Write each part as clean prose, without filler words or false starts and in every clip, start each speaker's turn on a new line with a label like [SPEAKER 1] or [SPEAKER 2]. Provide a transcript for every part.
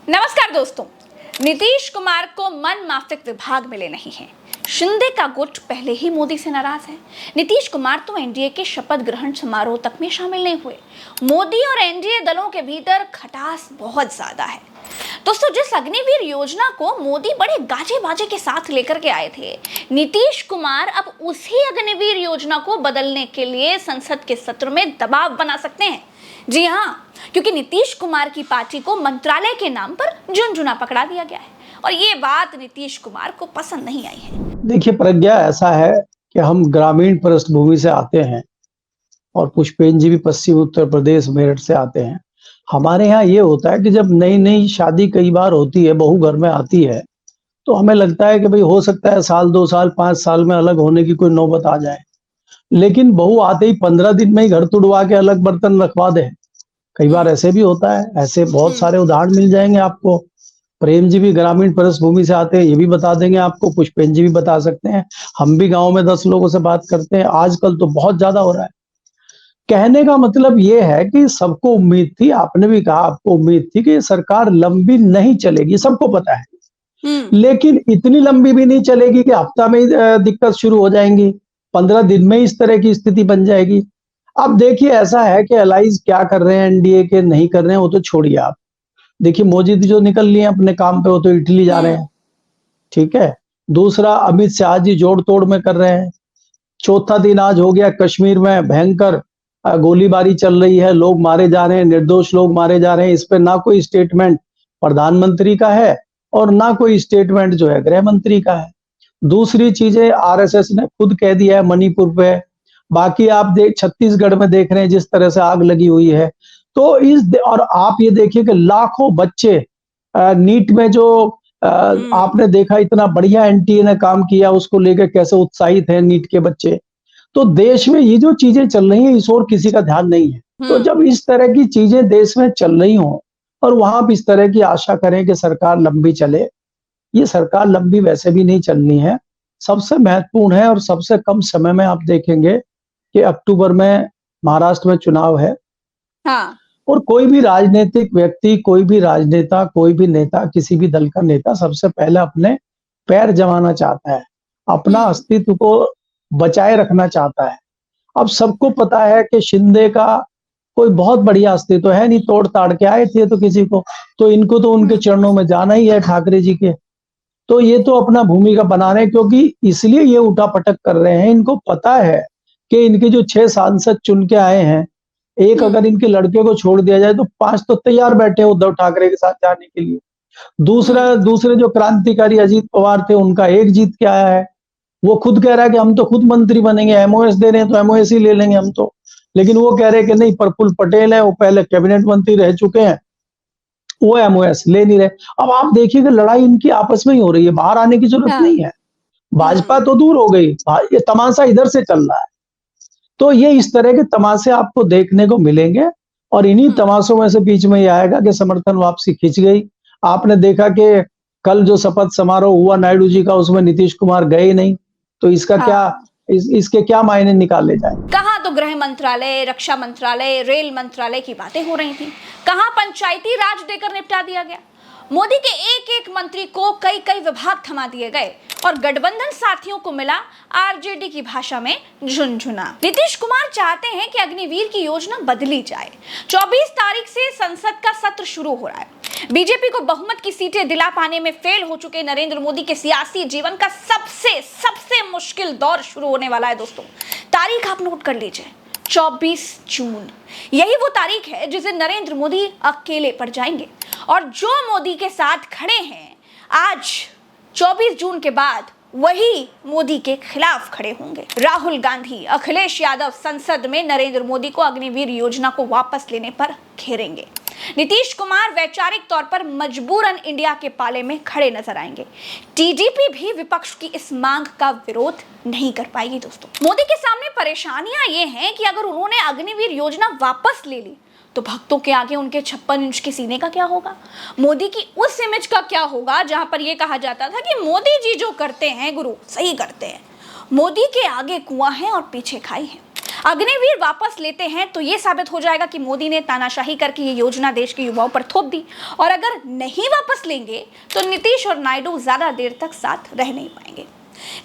[SPEAKER 1] नमस्कार दोस्तों। नीतीश कुमार को मन माफिक विभाग मिले नहीं हैं। शिंदे का गुट पहले ही मोदी से नाराज है। नीतीश कुमार तो एनडीए के शपथ ग्रहण समारोह तक में शामिल नहीं हुए। मोदी और एनडीए दलों के भीतर खटास बहुत ज्यादा है। दोस्तों, जिस अग्निवीर योजना को मोदी बड़े गाजे बाजे के साथ लेकर के आए थे, नीतीश कुमार अब उसी अग्निवीर योजना को बदलने के लिए संसद के सत्र में दबाव बना सकते हैं। जी हाँ, क्योंकि नीतीश कुमार की पार्टी को मंत्रालय के नाम पर झुनझुना पकड़ा दिया गया है और ये बात नीतीश कुमार को पसंद नहीं आई है।
[SPEAKER 2] देखिए, प्रज्ञा ऐसा है कि हम ग्रामीण पृष्ठभूमि से आते हैं और पुष्पेन जी भी पश्चिमी उत्तर प्रदेश मेरठ से आते हैं। हमारे यहाँ ये होता है कि जब नई नई शादी कई बार होती है, बहू घर में आती है, तो हमें लगता है कि भाई हो सकता है साल 2 साल 5 साल में अलग होने की कोई नौबत आ जाए, लेकिन बहू आते ही 15 दिन में ही घर तुड़वा के अलग बर्तन रखवा दे। कई बार ऐसे भी होता है, ऐसे बहुत सारे उदाहरण मिल जाएंगे आपको। प्रेम जी भी ग्रामीण पृष्ठभूमि से आते हैं, ये भी बता देंगे आपको। पुष्पेन जी भी बता सकते हैं। हम भी गांव में 10 लोगों से बात करते हैं। आजकल तो बहुत ज्यादा हो रहा है। कहने का मतलब ये है कि सबको उम्मीद थी, आपने भी कहा आपको उम्मीद थी कि सरकार लंबी नहीं चलेगी, सबको पता है, लेकिन इतनी लंबी भी नहीं चलेगी कि हफ्ता में ही दिक्कत शुरू हो जाएंगी, 15 दिन में इस तरह की स्थिति बन जाएगी। अब देखिए, ऐसा है कि अलाइज क्या कर रहे हैं, एनडीए के नहीं कर रहे हैं, वो तो छोड़िए आप। देखिए, मोदी जो निकल लिए अपने काम पे, वो तो इटली जा रहे हैं, ठीक है। दूसरा, अमित शाह जी जोड़ तोड़ में कर रहे हैं। चौथा दिन आज हो गया, कश्मीर में भयंकर गोलीबारी चल रही है, लोग मारे जा रहे हैं, निर्दोष लोग मारे जा रहे हैं। इस पे ना कोई स्टेटमेंट प्रधानमंत्री का है और ना कोई स्टेटमेंट जो है गृह मंत्री का है। दूसरी चीजें, आरएसएस ने खुद कह दिया है मणिपुर पे। बाकी आप देख, छत्तीसगढ़ में देख रहे हैं जिस तरह से आग लगी हुई है। तो और आप ये देखिए कि लाखों बच्चे नीट में जो आपने देखा, इतना बढ़िया एनटीए ने काम किया, उसको लेकर कैसे उत्साहित है नीट के बच्चे। तो देश में ये जो चीजें चल रही हैं, इस ओर किसी का ध्यान नहीं है। तो जब इस तरह की चीजें देश में चल रही हों और वहां भी इस तरह की आशा करें कि सरकार लंबी चले, ये सरकार लंबी वैसे भी नहीं चलनी है। सबसे महत्वपूर्ण है और सबसे कम समय में आप देखेंगे कि अक्टूबर में महाराष्ट्र में चुनाव है।
[SPEAKER 1] हाँ।
[SPEAKER 2] और कोई भी राजनीतिक व्यक्ति, कोई भी राजनेता, कोई भी नेता, किसी भी दल का नेता सबसे पहले अपने पैर जमाना चाहता है, अपना अस्तित्व को बचाए रखना चाहता है। अब सबको पता है कि शिंदे का कोई बहुत बढ़िया अस्तित्व है नहीं, तोड़ ताड़ के आए थे तो किसी को, तो इनको तो उनके चरणों में जाना ही है, ठाकरे जी के। तो ये तो अपना भूमिका बना रहे हैं, क्योंकि इसलिए ये उठापटक कर रहे हैं। इनको पता है कि इनके जो 6 सांसद चुन के आए हैं, एक अगर इनके लड़के को छोड़ दिया जाए तो 5 तो तैयार बैठे हैं उद्धव ठाकरे के साथ जाने के लिए। दूसरे जो क्रांतिकारी अजीत पवार थे, उनका एक जीत के आया है। वो खुद कह रहा है कि हम तो खुद मंत्री बनेंगे, एमओएस दे रहे हैं तो एमओएस ही ले लेंगे हम तो। लेकिन वो कह रहे हैं कि नहीं, प्रफुल्ल पटेल है, वो पहले कैबिनेट मंत्री रह चुके हैं, वो एमओएस ले नहीं रहे। अब आप देखिए कि लड़ाई इनकी आपस में ही हो रही है, बाहर आने की जरूरत नहीं है। भाजपा तो दूर हो गई, ये तमाशा इधर से चल रहा है। तो ये इस तरह के तमाशे आपको देखने को मिलेंगे और इन्हीं तमाशों में से बीच में ये आएगा कि समर्थन वापसी खिंच गई। आपने देखा कि कल जो शपथ समारोह हुआ नायडू जी का, उसमें नीतीश कुमार गए नहीं, तो इसका क्या, इसके क्या मायने निकाले जाए।
[SPEAKER 1] कहाँ तो गृह मंत्रालय, रक्षा मंत्रालय, रेल मंत्रालय की बातें हो रही थी, कहाँ पंचायती राज देकर निपटा दिया गया। मोदी के एक एक मंत्री को कई कई विभाग थमा दिए गए और गठबंधन साथियों को मिला आरजेडी की भाषा में झुनझुना। नीतीश कुमार चाहते हैं कि अग्निवीर की योजना बदली जाए। 24 तारीख से संसद का सत्र शुरू हो रहा है। बीजेपी को बहुमत की सीटें दिला पाने में फेल हो चुके नरेंद्र मोदी के सियासी जीवन का सबसे मुश्किल दौर शुरू होने वाला है। दोस्तों, तारीख आप नोट कर लीजिए, 24 जून। यही वो तारीख है जिसे नरेंद्र मोदी अकेले पड़ जाएंगे और जो मोदी के साथ खड़े हैं आज 24 जून के बाद, वही मोदी के खिलाफ खड़े होंगे। राहुल गांधी, अखिलेश यादव संसद में नरेंद्र मोदी को अग्निवीर योजना को वापस लेने पर घेरेंगे। नीतीश कुमार वैचारिक तौर पर मजबूरन इंडिया के पाले में खड़े नजर आएंगे। टीडीपी भी विपक्ष की इस मांग का विरोध नहीं कर पाएगी। दोस्तों, मोदी के सामने परेशानियां ये हैं कि अगर उन्होंने अग्निवीर योजना वापस ले ली तो भक्तों के आगे उनके 56 इंच के सीने का क्या होगा? मोदी की उस इमेज का क्या होगा जहां पर यह कहा जाता था कि मोदी जी जो करते हैं गुरु सही करते हैं, मोदी के आगे कुआं है और पीछे खाई है। अग्निवीर वापस लेते हैं तो यह साबित हो जाएगा कि मोदी ने तानाशाही करके ये योजना देश के युवाओं पर थोप दी, और अगर नहीं वापस लेंगे तो नीतीश और नायडू ज्यादा देर तक साथ रह नहीं पाएंगे।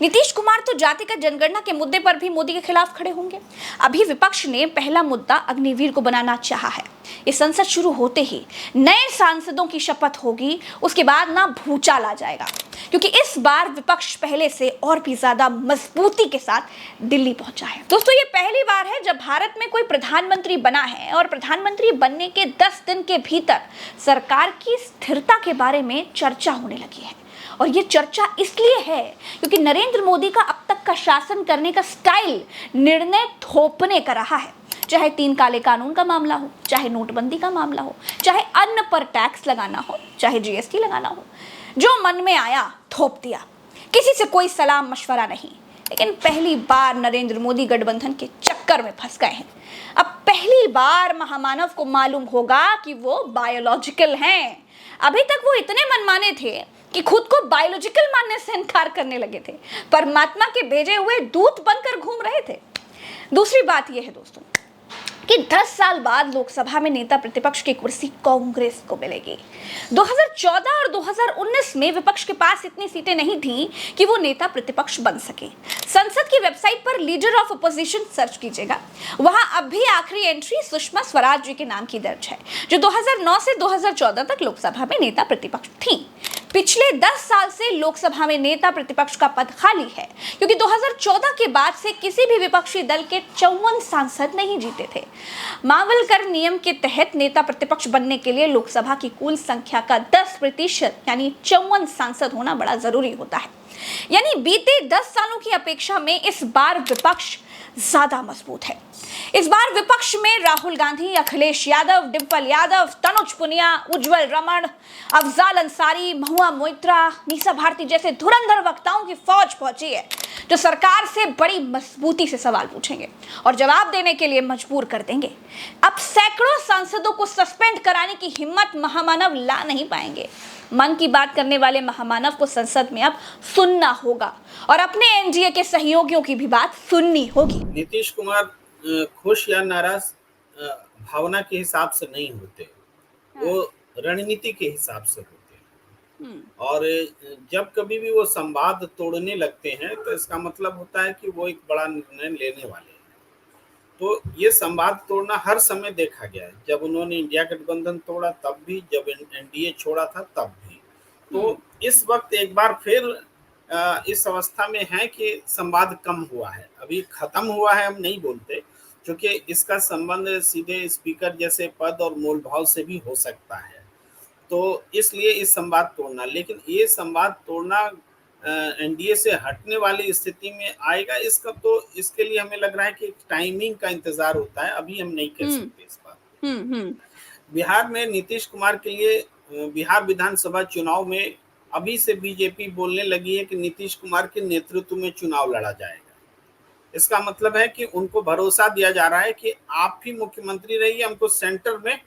[SPEAKER 1] नीतीश कुमार तो जातिगत जनगणना के मुद्दे पर भी मोदी के खिलाफ खड़े होंगे। अभी विपक्ष ने पहला मुद्दा अग्निवीर को बनाना चाहा है। ये संसद शुरू होते ही नए सांसदों की शपथ होगी, उसके बाद ना भूचाल आ जाएगा, क्योंकि इस बार विपक्ष पहले से और भी ज्यादा मजबूती के साथ दिल्ली पहुंचा है। दोस्तों, ये पहली बार है जब भारत में कोई प्रधानमंत्री बना है और प्रधानमंत्री बनने के 10 दिन के भीतर सरकार की स्थिरता के बारे में चर्चा होने लगी है। और ये चर्चा इसलिए है क्योंकि नरेंद्र मोदी का अब तक का शासन करने का स्टाइल निर्णय थोपने का रहा है। चाहे 3 काले कानून का मामला हो, चाहे नोटबंदी का मामला हो, चाहे अन्न पर टैक्स लगाना हो, चाहे जीएसटी लगाना हो, जो मन में आया थोप दिया, किसी से कोई सलाम मशवरा नहीं। लेकिन पहली बार नरेंद्र मोदी गठबंधन के चक्कर में फंस गए हैं। अब पहली बार महामानव को मालूम होगा कि वो बायोलॉजिकल हैं। अभी तक वो इतने मनमाने थे कि खुद को बायोलॉजिकल मानने से इनकार करने लगे थे, परमात्मा के भेजे हुए दूत बनकर घूम रहे थे। दूसरी बात यह है दोस्तों कि 10 साल बाद लोकसभा में नेता प्रतिपक्ष की कुर्सी कांग्रेस को मिलेगी। 2014 और 2019 में विपक्ष के पास इतनी सीटें नहीं थीं कि वो नेता प्रतिपक्ष बन सके। संसद की वेबसाइट पर लीडर ऑफ अपोजिशन सर्च कीजिएगा, वहां अब भी आखिरी एंट्री सुषमा स्वराज जी के नाम की दर्ज है, जो 2009 से 2014 तक लोकसभा में नेता प्रतिपक्ष थी। पिछले 10 साल से लोकसभा में नेता प्रतिपक्ष का पद खाली है, क्योंकि 2014 के बाद से किसी भी विपक्षी दल के 54 सांसद नहीं जीते थे। मावलकर नियम के तहत नेता प्रतिपक्ष बनने के लिए लोकसभा की कुल संख्या का 10% यानी 54 सांसद होना बड़ा जरूरी होता है। यानी बीते 10 सालों की अपेक्षा में इस बार विपक्ष ज्यादा मजबूत है। इस बार विपक्ष में राहुल गांधी, अखिलेश यादव, डिंपल यादव, तनुज पुनिया, उज्जवल रमण, अफजाल अंसारी, महुआ मोइत्रा, मीसा भारती जैसे धुरंधर वक्ताओं की फौज पहुंची है, जो सरकार से बड़ी मजबूती से सवाल पूछेंगे और जवाब देने के लिए मजबूर कर देंगे। अब सैकड़ों सांसदों को सस्पेंड कराने की हिम्मत महामानव ला नहीं पाएंगे। मन की बात करने वाले महामानव को संसद में अब सुनना होगा और अपने एनडीए के सहयोगियों की भी बात सुननी होगी।
[SPEAKER 3] नीतीश कुमार खुश या नाराज भावना के हिसाब से नहीं होते, वो रणनीति के हिसाब से होते हैं। और जब कभी भी वो संवाद तोड़ने लगते हैं तो इसका मतलब होता है कि वो एक बड़ा निर्णय लेने वाले हैं। तो ये संवाद तोड़ना हर समय देखा गया है, जब उन्होंने इंडिया गठबंधन तोड़ा तब भी, जब एनडीए छोड़ा था तब भी। तो इस वक्त एक बार फिर इस अवस्था में है कि संवाद कम हुआ है, अभी खत्म हुआ है हम नहीं बोलते, क्योंकि इसका संबंध सीधे स्पीकर जैसे पद और मोल भाव से भी हो सकता है। तो इसलिए इस संवाद तोड़ना, लेकिन ये संवाद तोड़ना एनडीए से हटने वाली स्थिति में आएगा, इसका तो इसके लिए हमें लग रहा है कि टाइमिंग का इंतजार होता है, अभी हम नहीं कह सकते इस बात। बिहार में नीतीश कुमार के लिए बिहार विधानसभा चुनाव में अभी से बीजेपी बोलने लगी है कि नीतीश कुमार के नेतृत्व में चुनाव लड़ा जाएगा। इसका मतलब है कि उनको भरोसा दिया जा रहा है कि आप ही मुख्यमंत्री रहिए, हमको सेंटर में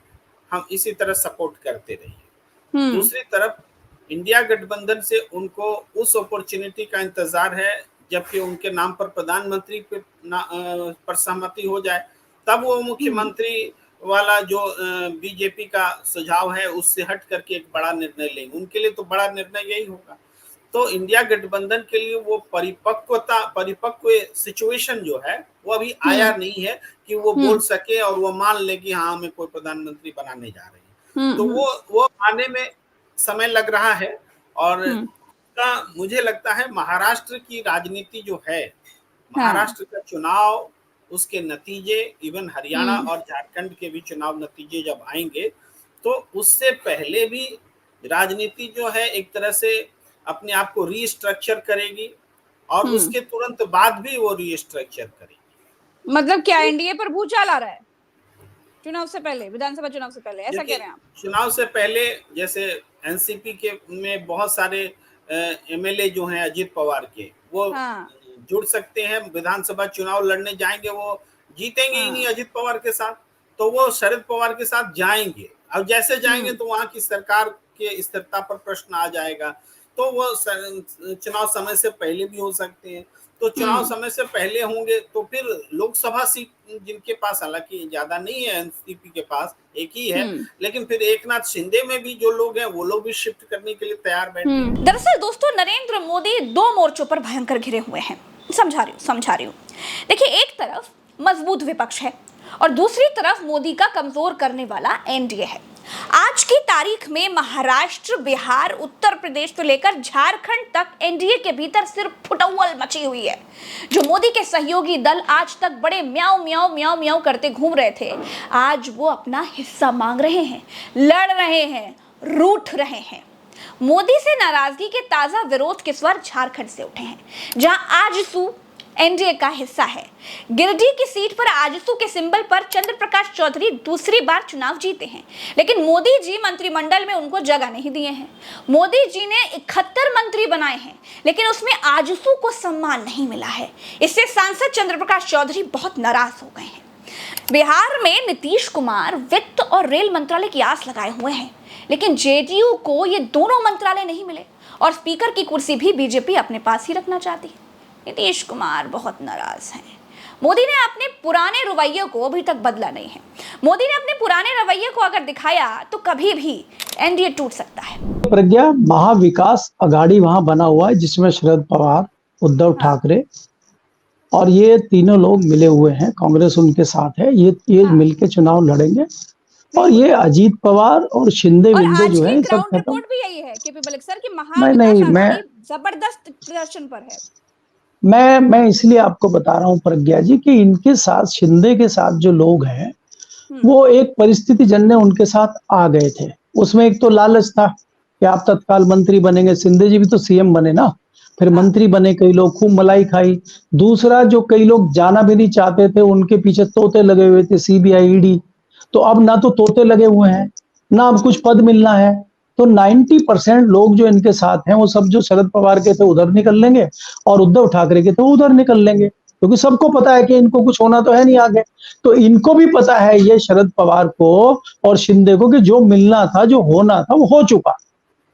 [SPEAKER 3] हम इसी तरह सपोर्ट करते रहिए। दूसरी तरफ इंडिया गठबंधन से उनको उस अपॉर्चुनिटी का इंतजार है जबकि उनके नाम पर प्रधानमंत्री पर सहमति हो जाए, तब वो मुख्यमंत्री वाला जो बीजेपी का सुझाव है उससे हट करके एक बड़ा निर्णय लेंगे। उनके लिए तो बड़ा निर्णय यही होगा। तो इंडिया गठबंधन के लिए वो परिपक्व सिचुएशन जो है वो अभी आया नहीं है कि वो बोल सके और वो मान ले कि हाँ हमें कोई प्रधानमंत्री बनाने जा रहे हैं। तो वो आने में समय लग रहा है। और मुझे लगता है महाराष्ट्र की राजनीति जो है, महाराष्ट्र का चुनाव, उसके नतीजे, इवन हरियाणा और झारखंड के भी चुनाव नतीजे जब आएंगे तो उससे पहले भी राजनीति जो है एक तरह से अपने आप को रीस्ट्रक्चर करेगी और उसके तुरंत बाद भी वो रीस्ट्रक्चर करेगी।
[SPEAKER 1] मतलब क्या एनडीए पर भूचाल आ रहा है चुनाव से पहले, विधानसभा चुनाव से पहले, ऐसा कह रहे हैं आप?
[SPEAKER 3] चुनाव से पहले जैसे एनसीपी के में बहुत सारे एमएलए जो हैं अजित पवार के, वो जुड़ सकते हैं, विधानसभा चुनाव लड़ने जाएंगे, वो जीतेंगे ही नहीं अजित पवार के साथ, तो वो शरद पवार के साथ जाएंगे। अब जैसे जाएंगे तो वहां की सरकार के स्थिरता पर प्रश्न आ जाएगा। तो वो चुनाव समय से पहले भी हो सकते हैं। तो चुनाव समय से पहले होंगे तो फिर लोकसभा सीट जिनके पास, हालांकि ज्यादा नहीं है, एनसीपी के पास एक ही है, लेकिन फिर एकनाथ शिंदे में भी जो लोग हैं वो लोग भी शिफ्ट करने के लिए तैयार बैठे हैं।
[SPEAKER 1] दरअसल दोस्तों, नरेंद्र मोदी दो मोर्चों पर भयंकर घिरे हुए हैं। समझा रही हूँ। देखिए, एक तरफ मजबूत विपक्ष है और दूसरी तरफ मोदी का कमजोर करने वाला एनडीए है। आज की तारीख में महाराष्ट्र, बिहार, उत्तर प्रदेश तो लेकर झारखंड तक एनडीए के भीतर सिर्फ फुटौल मची हुई है। जो मोदी के सहयोगी दल आज तक बड़े म्याऊ म्याऊ म्याऊ म्याऊ करते घूम रहे थे, आज वो अपना हिस्सा मांग रहे हैं, लड़ रहे हैं, रूठ रहे हैं। मोदी से नाराजगी के ताजा विरोध के स्वर झारखंड से उठे हैं, जहां आजसू एनडीए का हिस्सा है। गिरिडीह की सीट पर आजसू के सिंबल पर चंद्र प्रकाश चौधरी दूसरी बार चुनाव जीते हैं, लेकिन मोदी जी मंत्रिमंडल में उनको जगह नहीं दिए हैं। मोदी जी ने 71 मंत्री बनाए हैं, लेकिन उसमें आजसू को सम्मान नहीं मिला है। इससे सांसद चंद्र प्रकाश चौधरी बहुत नाराज हो गए हैं। बिहार में नीतीश कुमार वित्त और रेल मंत्रालय की आस लगाए हुए हैं, लेकिन जेडीयू को ये दोनों मंत्रालय नहीं मिले और स्पीकर की कुर्सी भी बीजेपी अपने पास ही रखना चाहती है। नीतीश कुमार बहुत नाराज हैं। मोदी ने अपने पुराने रवैये को अभी तक बदला नहीं है। मोदी ने अपने पुराने रवैये को अगर दिखाया तो कभी भी एनडीए टूट सकता है।
[SPEAKER 2] प्रज्ञा, महाविकास अघाड़ी वहां बना हुआ है, जिसमें शरद पवार, उद्धव ठाकरे और ये तीनों लोग मिले हुए हैं। कांग्रेस उनके साथ है। ये मिलके चुनाव लड़ेंगे और ये अजीत पवार और शिंदे विंदे जो है सब खत्म।
[SPEAKER 1] रिपोर्ट भी यही है कि सर की महाविकास अघाड़ी जबरदस्त प्रदर्शन पर है।
[SPEAKER 2] मैं इसलिए आपको बता रहा हूँ प्रज्ञा जी कि इनके साथ, शिंदे के साथ जो लोग हैं वो एक परिस्थिति जन्य उनके साथ आ गए थे। उसमें एक तो लालच था कि आप तत्काल मंत्री बनेंगे। शिंदे जी भी तो सीएम बने ना, फिर मंत्री बने, कई लोग खूब मलाई खाई। दूसरा, जो कई लोग जाना भी नहीं चाहते थे, उनके पीछे तोते लगे हुए थे, सीबीआई, ईडी। तो अब ना तो तोते लगे हुए हैं, ना अब कुछ पद मिलना है। तो 90% लोग जो इनके साथ हैं वो सब जो शरद पवार के थे उधर निकल लेंगे और उद्धव ठाकरे के थे वो उधर निकल लेंगे, क्योंकि सबको पता है कि इनको कुछ होना तो है नहीं आगे। तो इनको भी पता है, ये शरद पवार को और शिंदे को, कि जो मिलना था, जो होना था, वो हो चुका।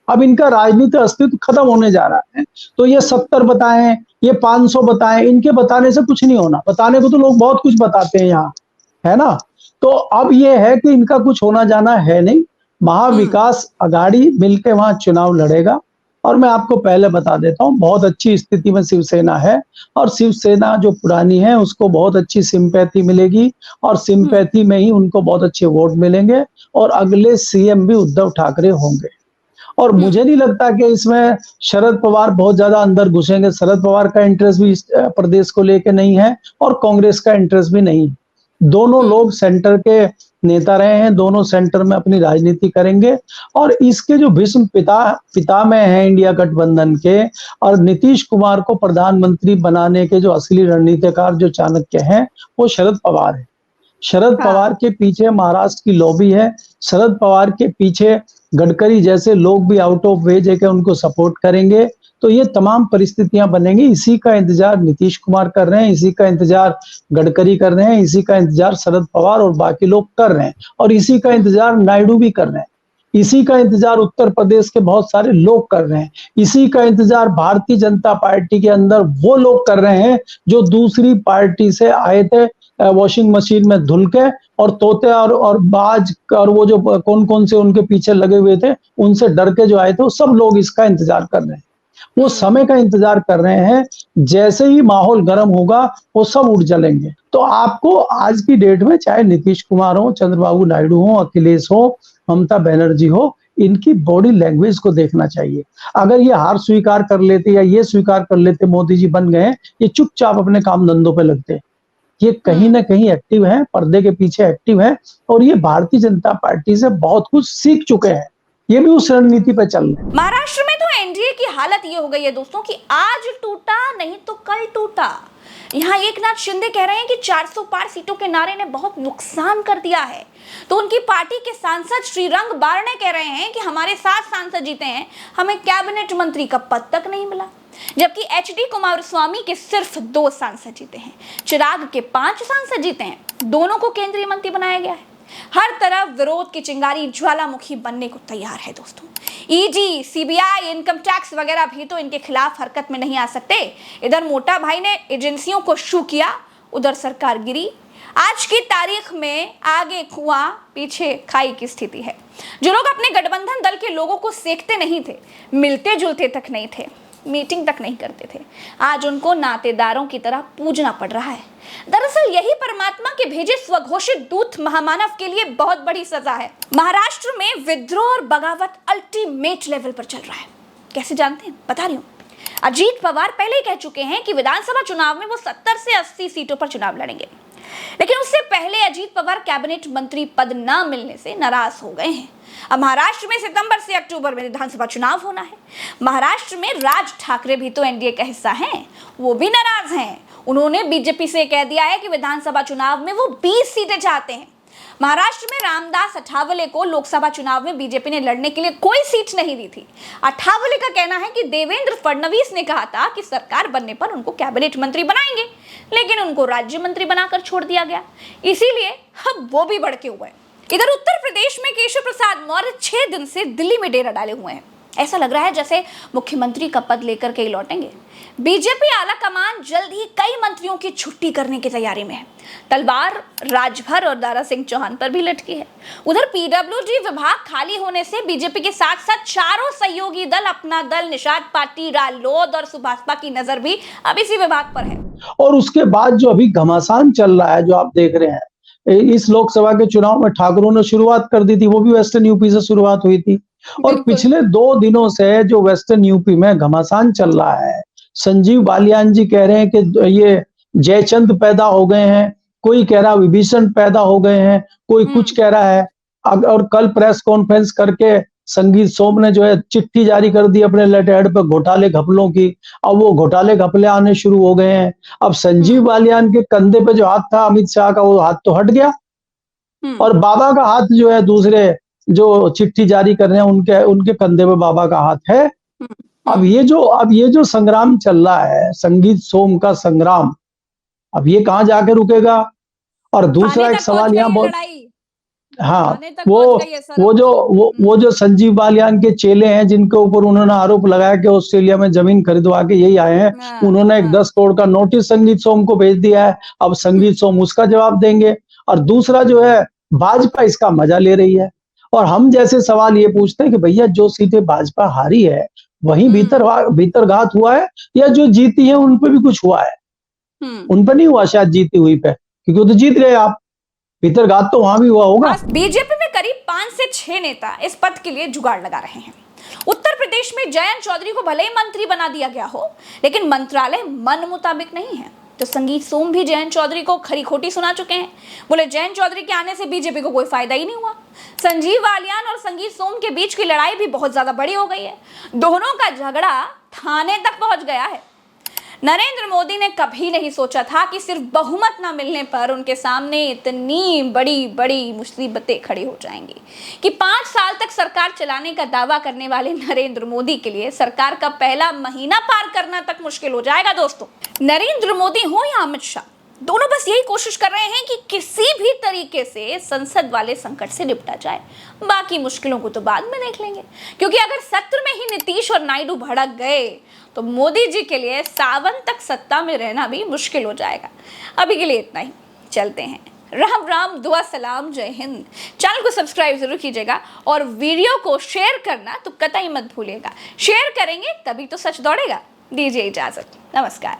[SPEAKER 2] अब इनका राजनीतिक अस्तित्व खत्म होने जा रहा है। तो ये 70 बताएं, ये 500 बताएं, इनके बताने से कुछ नहीं होना। बताने को तो लोग बहुत कुछ बताते हैं यहाँ, है ना। तो अब ये है कि इनका कुछ होना जाना है नहीं। महाविकास अघाड़ी मिलकर वहां चुनाव लड़ेगा। और मैं आपको पहले बता देता हूं, बहुत अच्छी स्थिति में शिवसेना है और शिवसेना जो पुरानी है उसको बहुत अच्छी सिंपैथी मिलेगी और सिंपैथी में ही उनको बहुत अच्छे वोट मिलेंगे और अगले सीएम भी उद्धव ठाकरे होंगे। और मुझे नहीं लगता कि इसमें शरद पवार बहुत ज्यादा अंदर घुसेंगे। शरद पवार का इंटरेस्ट भी इस प्रदेश को लेके नहीं है और कांग्रेस का इंटरेस्ट भी नहीं। दोनों लोग सेंटर के नेता रहे हैं, दोनों सेंटर में अपनी राजनीति करेंगे। और इसके जो भीष्म पिता में है इंडिया गठबंधन के, और नीतीश कुमार को प्रधानमंत्री बनाने के जो असली रणनीतिकार, जो चाणक्य हैं, वो शरद पवार है। शरद पवार के पीछे महाराष्ट्र की लॉबी है। शरद पवार के पीछे गडकरी जैसे लोग भी आउट ऑफ वे जाके उनको सपोर्ट करेंगे। तो ये तमाम परिस्थितियां बनेंगी। इसी का इंतजार नीतीश कुमार कर रहे हैं, इसी का इंतजार गडकरी कर रहे हैं, इसी का इंतजार शरद पवार और बाकी लोग कर रहे हैं, और इसी का इंतजार नायडू भी कर रहे हैं, इसी का इंतजार उत्तर प्रदेश के बहुत सारे लोग कर रहे हैं, इसी का इंतजार भारतीय जनता पार्टी के अंदर वो लोग कर रहे हैं जो दूसरी पार्टी से आए थे वॉशिंग मशीन में धुल के, और तोते और बाज और वो जो कौन कौन से उनके पीछे लगे हुए थे उनसे डर के जो आए थे, वो सब लोग इसका इंतजार कर रहे हैं। वो समय का इंतजार कर रहे हैं। जैसे ही माहौल गर्म होगा वो सब उठ जलेंगे। तो आपको आज की डेट में चाहे नीतीश कुमार हो, चंद्रबाबू नायडू हो, अखिलेश हो, ममता बनर्जी हो, इनकी बॉडी लैंग्वेज को देखना चाहिए। अगर ये हार स्वीकार कर लेते या ये स्वीकार कर लेते मोदी जी बन गए, ये चुपचाप अपने काम धंधों पे लगते। ये कहीं ना कहीं एक्टिव है, पर्दे के पीछे एक्टिव है, और ये भारतीय जनता पार्टी से बहुत कुछ सीख चुके हैं। ये भी उस रणनीति पे चल रहे हैं।
[SPEAKER 1] महाराष्ट्र में तो एनडीए की हालत ये हो गई है दोस्तों कि आज टूटा नहीं तो कल टूटा। यहाँ एकनाथ शिंदे कह रहे हैं कि 400 पार सीटों के नारे ने बहुत नुकसान कर दिया है, तो उनकी पार्टी के सांसद श्रीरंग बारणे कह रहे हैं कि हमारे 7 सांसद जीते हैं, हमें कैबिनेट मंत्री का पद तक नहीं मिला। जबकि एचडी कुमारस्वामी के सिर्फ 2 सांसद जीते हैं, चिराग के 5 सांसद जीते हैं, दोनों को केंद्रीय मंत्री बनाया गया है। हर तरफ विरोध की चिंगारी ज्वालामुखी बनने को तैयार है दोस्तों। ईडी, सीबीआई, इनकम टैक्स वगैरह भी तो इनके खिलाफ हरकत में नहीं आ सकते। इधर मोटा भाई ने एजेंसियों को शू किया, उधर सरकार गिरी। आज की तारीख में आगे कुआं पीछे खाई की स्थिति है। जो लोग अपने गठबंधन दल के लोगों को सेकते नहीं थे, मिलते जुलते तक नहीं थे, मीटिंग तक नहीं करते थे, आज उनको नातेदारों की तरह पूजना पड़ रहा है। दरअसल यही परमात्मा के भेजे स्वघोषित दूत महामानव के लिए बहुत बड़ी सजा है। महाराष्ट्र में विद्रोह और बगावत अल्टीमेट लेवल पर चल रहा है। कैसे जानते हैं? बता रही हूँ। अजीत पवार पहले ही कह चुके हैं कि विधानसभा चुनाव में वो 70 से 80 सीटों पर चुनाव लड़ेंगे, लेकिन उससे पहले अजीत पवार कैबिनेट मंत्री पद न मिलने से नाराज हो गए हैं। अब महाराष्ट्र में सितंबर से अक्टूबर में विधानसभा चुनाव होना है। महाराष्ट्र में राज ठाकरे भी तो एनडीए का हिस्सा हैं, वो भी नाराज हैं। उन्होंने बीजेपी से कह दिया है कि विधानसभा चुनाव में वो 20 सीटें चाहते हैं। महाराष्ट्र में रामदास अठावले को लोकसभा चुनाव में बीजेपी ने लड़ने के लिए कोई सीट नहीं दी थी। अठावले का कहना है कि देवेंद्र फडणवीस ने कहा था कि सरकार बनने पर उनको कैबिनेट मंत्री बनाएंगे, लेकिन उनको राज्य मंत्री बनाकर छोड़ दिया गया, इसीलिए अब वो भी भड़के हुए हैं। इधर उत्तर प्रदेश में केशव प्रसाद मौर्य 6 दिन से दिल्ली में डेरा डाले हुए हैं। ऐसा लग रहा है जैसे मुख्यमंत्री का पद लेकर के ही लौटेंगे। बीजेपी आला कमान जल्द ही कई मंत्रियों की छुट्टी करने की तैयारी में है। तलवार राजभर और दारा सिंह चौहान पर भी लटकी है। उधर पीडब्ल्यूडी विभाग खाली होने से बीजेपी के साथ साथ चारों सहयोगी दल, अपना दल, निषाद पार्टी, रालोद और सुभाषपा की नजर भी अब इसी विभाग पर है।
[SPEAKER 2] और उसके बाद जो अभी घमासान चल रहा है, जो आप देख रहे हैं, इस लोकसभा के चुनाव में ठाकुरों ने शुरुआत कर दी थी, वो भी वेस्टर्न यूपी से शुरुआत हुई थी। और पिछले 2 दिनों से जो वेस्टर्न यूपी में घमासान चल रहा है, संजीव बालियान जी कह रहे हैं कि ये जयचंद पैदा हो गए हैं, कोई कह रहा विभीषण पैदा हो गए हैं, कोई कुछ कह रहा है। और कल प्रेस कॉन्फ्रेंस करके संगीत सोम ने जो है चिट्ठी जारी कर दी अपने लेटर हेड पे घोटाले घपलों की। अब वो घोटाले घपले आने शुरू हो गए हैं। अब संजीव बालियान के कंधे पे जो हाथ था अमित शाह का, वो हाथ तो हट गया, और बाबा का हाथ जो है, दूसरे जो चिट्ठी जारी कर रहे हैं उनके कंधे पे बाबा का हाथ है। अब ये जो संग्राम चल रहा है, संगीत सोम का संग्राम, अब ये कहाँ जाके रुकेगा? और दूसरा एक सवाल यहाँ हाँ, वो जो संजीव बालियान के चेले हैं, जिनके ऊपर उन्होंने आरोप लगाया कि ऑस्ट्रेलिया में जमीन खरीदवा के यही आए हैं, उन्होंने एक 10 करोड़ का नोटिस संगीत सोम को भेज दिया है। अब संगीत सोम उसका जवाब देंगे। और दूसरा जो है, भाजपा इसका मजा ले रही है। और हम जैसे सवाल ये पूछते हैं कि भैया जो सीटें भाजपा हारी है, वहीं भीतरघात हुआ है, या जो जीती है उन पे भी कुछ हुआ है? उन पर नहीं हुआ शायद, जीती हुई पे, क्योंकि वो तो जीत गए आप। भीतरघात तो वहां भी हुआ होगा।
[SPEAKER 1] बीजेपी में करीब 5 से 6 नेता इस पद के लिए जुगाड़ लगा रहे हैं। उत्तर प्रदेश में जयंत चौधरी को भले ही मंत्री बना दिया गया हो, लेकिन मंत्रालय मन मुताबिक नहीं है। तो संगीत सोम भी जयंत चौधरी को खरी खोटी सुना चुके हैं। बोले जयंत चौधरी के आने से बीजेपी को कोई फायदा ही नहीं हुआ। संजीव बालियान और संगीत सोम के बीच की लड़ाई भी बहुत ज्यादा बड़ी हो गई है। दोनों का झगड़ा थाने तक पहुंच गया है। नरेंद्र मोदी ने कभी नहीं सोचा था कि सिर्फ बहुमत न मिलने पर उनके सामने इतनी बड़ी बड़ी मुसीबतें खड़ी हो जाएंगी कि 5 साल तक सरकार चलाने का दावा करने वाले नरेंद्र मोदी के लिए सरकार का पहला महीना पार करना तक मुश्किल हो जाएगा। दोस्तों, नरेंद्र मोदी हो या अमित शाह, दोनों बस यही कोशिश कर रहे हैं कि किसी भी तरीके से संसद वाले संकट से निपटा जाए। बाकी मुश्किलों को तो बाद में देख लेंगे, क्योंकि अगर सत्र में ही नीतीश और नायडू भड़क गए तो मोदी जी के लिए सावन तक सत्ता में रहना भी मुश्किल हो जाएगा। अभी के लिए इतना ही, चलते हैं। राम राम, दुआ सलाम, जय हिंद। चैनल को सब्सक्राइब जरूर कीजिएगा और वीडियो को शेयर करना तो कतई मत भूलिएगा। शेयर करेंगे तभी तो सच दौड़ेगा। दीजिए इजाजत, नमस्कार।